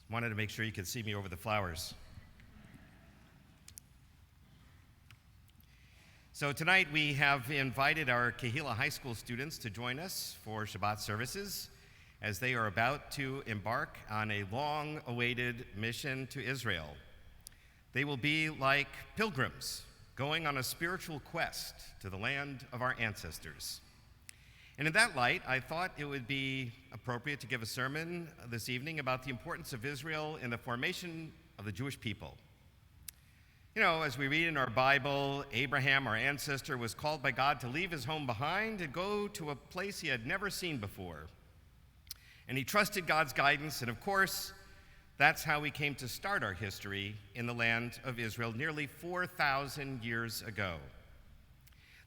Wanted to make sure you could see me over the flowers. So tonight we have invited our Kehillah High School students to join us for Shabbat services as they are about to embark on a long-awaited mission to Israel. They will be like pilgrims going on a spiritual quest to the land of our ancestors. And in that light, I thought it would be appropriate to give a sermon this evening about the importance of Israel in the formation of the Jewish people. You know, as we read in our Bible, Abraham, our ancestor, was called by God to leave his home behind and go to a place he had never seen before. And he trusted God's guidance, and of course, that's how we came to start our history in the land of Israel nearly 4,000 years ago.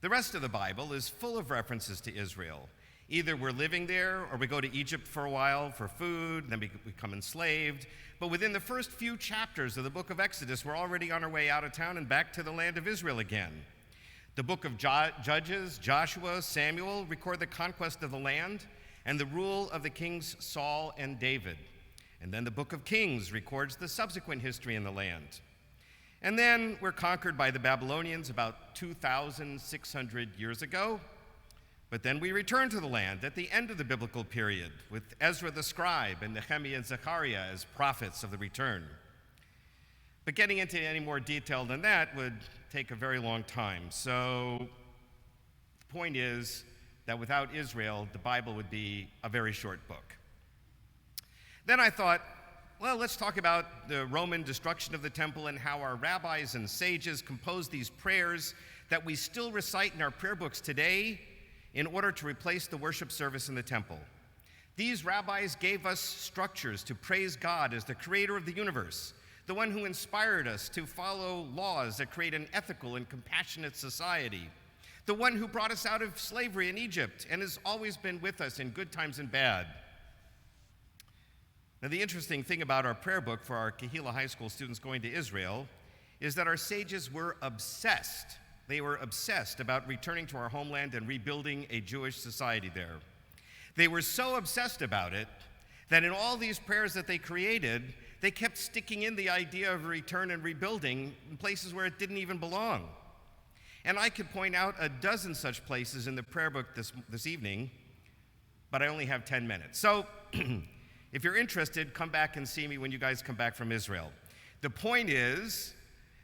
The rest of the Bible is full of references to Israel. Either we're living there or we go to Egypt for a while for food, then we become enslaved. But within the first few chapters of the book of Exodus, we're already on our way out of town and back to the land of Israel again. The book of Judges, Joshua, Samuel record the conquest of the land and the rule of the kings Saul and David. And then the book of Kings records the subsequent history in the land. And then we're conquered by the Babylonians about 2,600 years ago. But then we return to the land at the end of the biblical period with Ezra the scribe and Nehemiah and Zechariah as prophets of the return. But getting into any more detail than that would take a very long time. So the point is that without Israel, the Bible would be a very short book. Then I thought, well, let's talk about the Roman destruction of the temple and how our rabbis and sages composed these prayers that we still recite in our prayer books today in order to replace the worship service in the temple. These rabbis gave us structures to praise God as the creator of the universe, the one who inspired us to follow laws that create an ethical and compassionate society, the one who brought us out of slavery in Egypt and has always been with us in good times and bad. Now, the interesting thing about our prayer book for our Kehillah High School students going to Israel is that our sages were obsessed. They were obsessed about returning to our homeland and rebuilding a Jewish society there. They were so obsessed about it that in all these prayers that they created, they kept sticking in the idea of return and rebuilding in places where it didn't even belong. And I could point out a dozen such places in the prayer book this evening, but I only have 10 minutes. So, if you're interested, come back and see me when you guys come back from Israel. The point is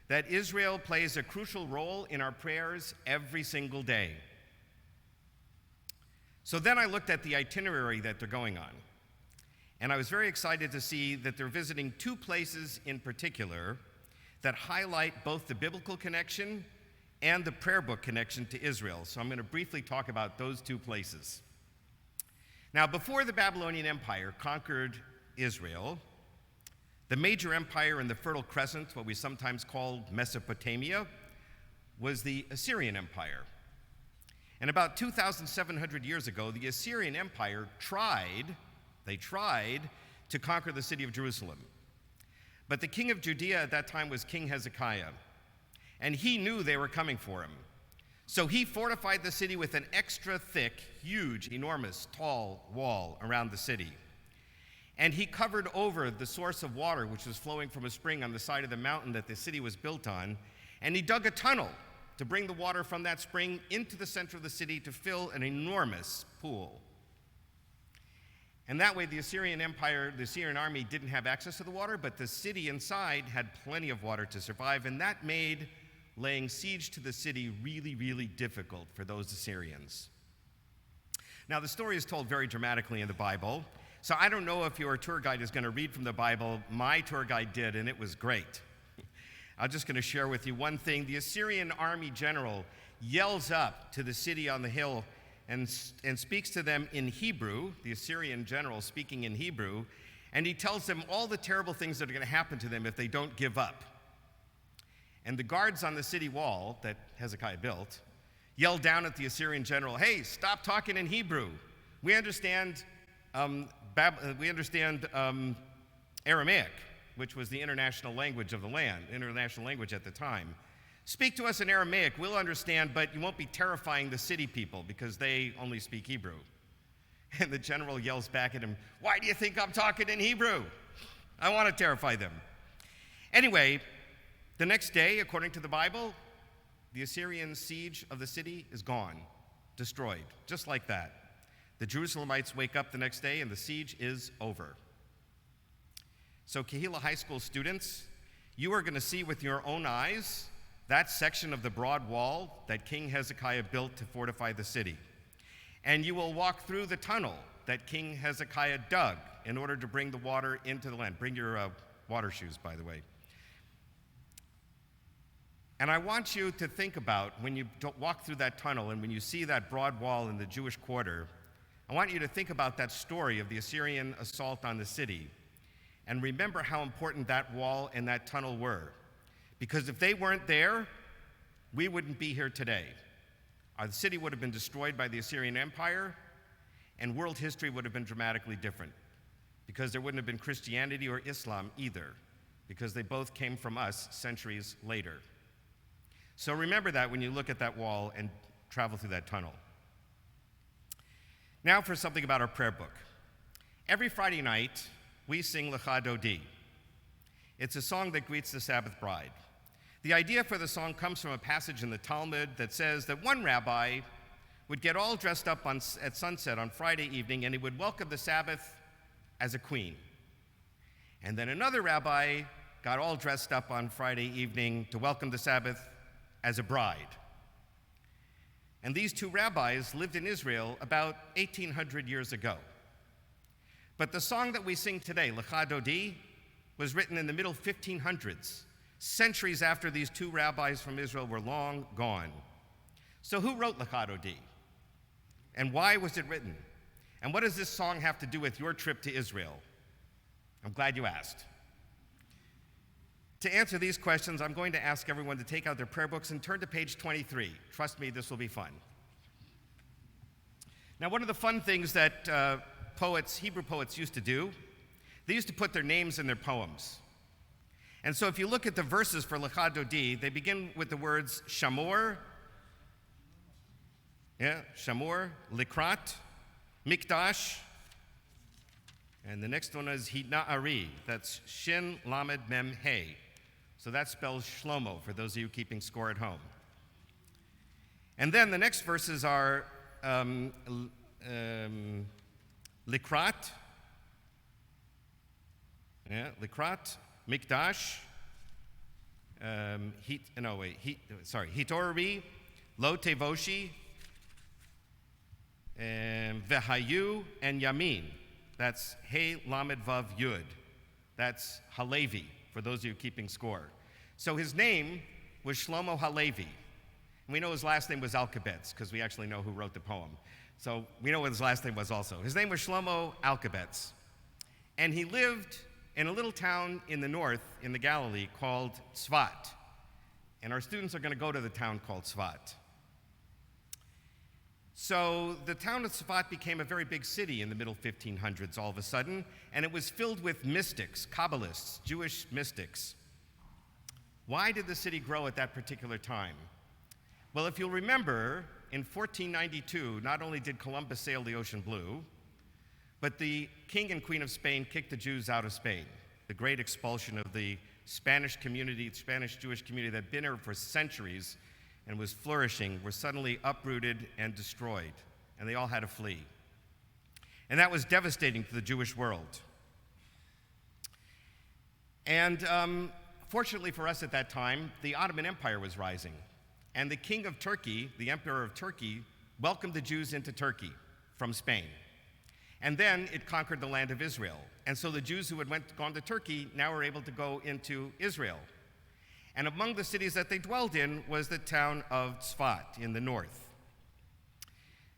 that Israel plays a crucial role in our prayers every single day. So then I looked at the itinerary that they're going on, and I was very excited to see that they're visiting two places in particular that highlight both the biblical connection and the prayer book connection to Israel. So I'm going to briefly talk about those two places. Now, before the Babylonian Empire conquered Israel, the major empire in the Fertile Crescent, what we sometimes call Mesopotamia, was the Assyrian Empire. And about 2,700 years ago, the Assyrian Empire tried to conquer the city of Jerusalem. But the king of Judea at that time was King Hezekiah, and he knew they were coming for him. So he fortified the city with an extra thick, huge, enormous, tall wall around the city. And he covered over the source of water, which was flowing from a spring on the side of the mountain that the city was built on. And he dug a tunnel to bring the water from that spring into the center of the city to fill an enormous pool. And that way the Assyrian army didn't have access to the water, but the city inside had plenty of water to survive, and that made laying siege to the city really, really difficult for those Assyrians. Now, the story is told very dramatically in the Bible, so I don't know if your tour guide is going to read from the Bible. My tour guide did, and it was great. I'm just going to share with you one thing. The Assyrian army general yells up to the city on the hill and speaks to them in Hebrew, the Assyrian general speaking in Hebrew, and he tells them all the terrible things that are going to happen to them if they don't give up. And the guards on the city wall that Hezekiah built yelled down at the Assyrian general, "Hey, stop talking in Hebrew. We understand Aramaic, which was the international language of the land, international language at the time. Speak to us in Aramaic, we'll understand, but you won't be terrifying the city people because they only speak Hebrew." And the general yells back at him, "Why do you think I'm talking in Hebrew?" I want to terrify them. Anyway, the next day, according to the Bible, the Assyrian siege of the city is gone, destroyed, just like that. The Jerusalemites wake up the next day and the siege is over. So Kehillah High School students, you are going to see with your own eyes that section of the broad wall that King Hezekiah built to fortify the city. And you will walk through the tunnel that King Hezekiah dug in order to bring the water into the land. Bring your water shoes, by the way. And I want you to think about when you walk through that tunnel and when you see that broad wall in the Jewish quarter, I want you to think about that story of the Assyrian assault on the city and remember how important that wall and that tunnel were. Because if they weren't there, we wouldn't be here today. Our city would have been destroyed by the Assyrian Empire, and world history would have been dramatically different because there wouldn't have been Christianity or Islam either, because they both came from us centuries later. So remember that when you look at that wall and travel through that tunnel. Now for something about our prayer book. Every Friday night, we sing Lekha, Dodi. It's a song that greets the Sabbath bride. The idea for the song comes from a passage in the Talmud that says that one rabbi would get all dressed up at sunset on Friday evening and he would welcome the Sabbath as a queen. And then another rabbi got all dressed up on Friday evening to welcome the Sabbath as a bride. And these two rabbis lived in Israel about 1,800 years ago. But the song that we sing today, Lekha Dodi, was written in the middle 1500s, centuries after these two rabbis from Israel were long gone. So who wrote Lekha Dodi? And why was it written? And what does this song have to do with your trip to Israel? I'm glad you asked. To answer these questions, I'm going to ask everyone to take out their prayer books and turn to page 23. Trust me, this will be fun. Now, one of the fun things that Hebrew poets used to do, they used to put their names in their poems. And so if you look at the verses for Lekha Dodi, they begin with the words Shamor, Shamor, Likrat, Mikdash, and the next one is Hina'ari. That's Shin Lamed Mem He. So that spells Shlomo for those of you keeping score at home. And then the next verses are Likrat, Likrat, Mikdash, Hitorari, Lo Tevoshi, Vehayu, and Yamin. That's He Lamed Vav Yud. That's Halevi, for those of you keeping score. So his name was Shlomo Halevi. And we know his last name was Alkabetz, because we actually know who wrote the poem. So we know what his last name was also. His name was Shlomo Alkabetz. And he lived in a little town in the north, in the Galilee, called Tzvat. And our students are going to go to the town called Tzvat. So the town of Tzvat became a very big city in the middle 1500s all of a sudden, and it was filled with mystics, Kabbalists, Jewish mystics. Why did the city grow at that particular time? Well, if you'll remember, in 1492, not only did Columbus sail the ocean blue, but the king and queen of Spain kicked the Jews out of Spain. The great expulsion of the Spanish community, Spanish Jewish community that had been here for centuries and was flourishing, were suddenly uprooted and destroyed, and they all had to flee. And that was devastating to the Jewish world. And fortunately for us at that time, the Ottoman Empire was rising, and the king of Turkey, the emperor of Turkey, welcomed the Jews into Turkey from Spain. And then it conquered the land of Israel. And so the Jews who had gone to Turkey now were able to go into Israel. And among the cities that they dwelled in was the town of Tzvat in the north.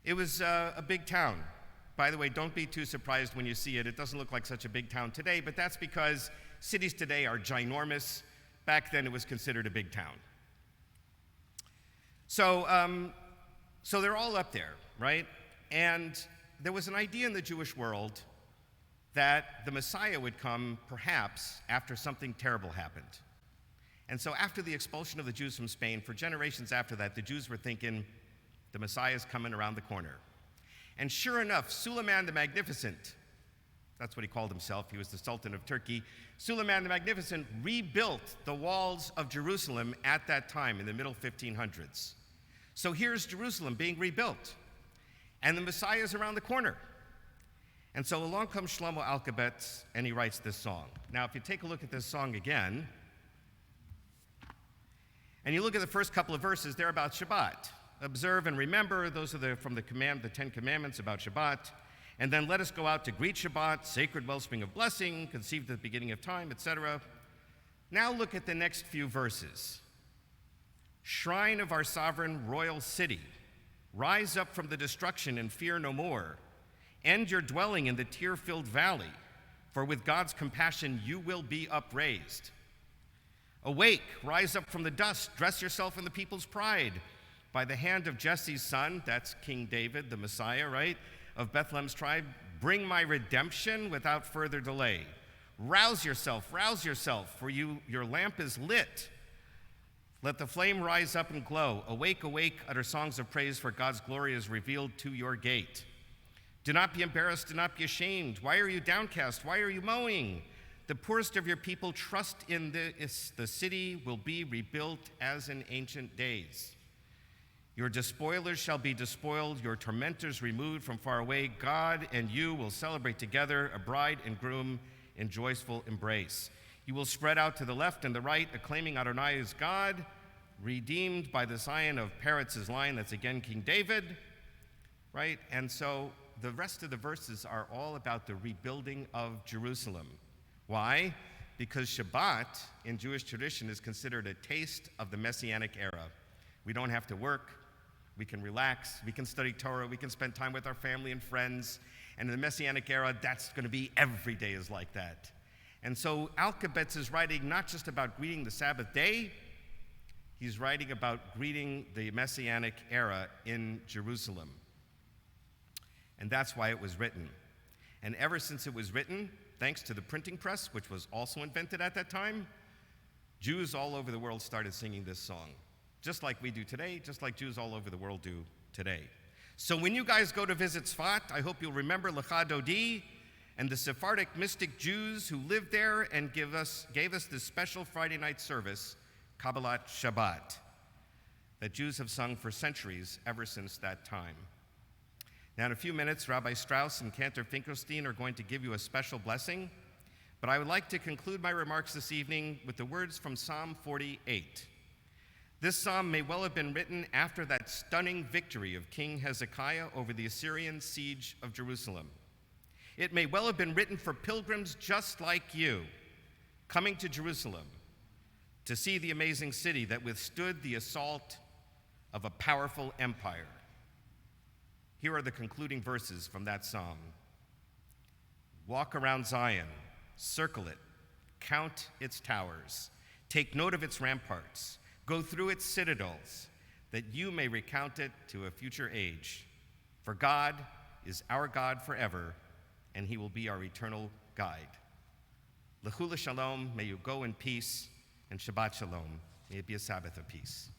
It was a big town. By the way, don't be too surprised when you see it. It doesn't look like such a big town today, but that's because cities today are ginormous. Back then, it was considered a big town. So they're all up there, right? And there was an idea in the Jewish world that the Messiah would come perhaps after something terrible happened. And so after the expulsion of the Jews from Spain, for generations after that, the Jews were thinking, the Messiah is coming around the corner. And sure enough, Suleiman the Magnificent That's what he called himself. He was the Sultan of Turkey. Suleiman the Magnificent rebuilt the walls of Jerusalem at that time in the middle 1500s. So here's Jerusalem being rebuilt, and the Messiah is around the corner. And so along comes Shlomo Alkabetz, and he writes this song. Now, if you take a look at this song again, and you look at the first couple of verses, they're about Shabbat. Observe and remember, those are from the 10 Commandments about Shabbat. And then let us go out to greet Shabbat, sacred wellspring of blessing, conceived at the beginning of time, etc. Now look at the next few verses. Shrine of our sovereign royal city, rise up from the destruction and fear no more. End your dwelling in the tear-filled valley, for with God's compassion you will be upraised. Awake, rise up from the dust, dress yourself in the people's pride. By the hand of Jesse's son, that's King David, the Messiah, right, of Bethlehem's tribe, bring my redemption without further delay. Rouse yourself, for your lamp is lit. Let the flame rise up and glow. Awake, awake, utter songs of praise, for God's glory is revealed to your gate. Do not be embarrassed, do not be ashamed. Why are you downcast? Why are you mowing? The poorest of your people trust in this. The city will be rebuilt as in ancient days. Your despoilers shall be despoiled, your tormentors removed from far away. God and you will celebrate together, a bride and groom in joyful embrace. You will spread out to the left and the right, acclaiming Adonai is God, redeemed by the scion of Peretz's line, that's again King David, right? And so the rest of the verses are all about the rebuilding of Jerusalem. Why? Because Shabbat in Jewish tradition is considered a taste of the Messianic era. We don't have to work. We can relax, we can study Torah, we can spend time with our family and friends. And in the Messianic era, that's going to be every day is like that. And so Alkabetz is writing not just about greeting the Sabbath day, he's writing about greeting the Messianic era in Jerusalem. And that's why it was written. And ever since it was written, thanks to the printing press, which was also invented at that time, Jews all over the world started singing this song. Just like we do today, just like Jews all over the world do today. So when you guys go to visit Tzfat, I hope you'll remember Lekha Dodi and the Sephardic mystic Jews who lived there and gave us this special Friday night service, Kabbalat Shabbat, that Jews have sung for centuries ever since that time. Now in a few minutes, Rabbi Strauss and Cantor Finkelstein are going to give you a special blessing, but I would like to conclude my remarks this evening with the words from Psalm 48. This psalm may well have been written after that stunning victory of King Hezekiah over the Assyrian siege of Jerusalem. It may well have been written for pilgrims just like you, coming to Jerusalem to see the amazing city that withstood the assault of a powerful empire. Here are the concluding verses from that psalm. Walk around Zion, circle it, count its towers, take note of its ramparts, go through its citadels, that you may recount it to a future age. For God is our God forever, and he will be our eternal guide. L'chula shalom, may you go in peace, and Shabbat shalom, may it be a Sabbath of peace.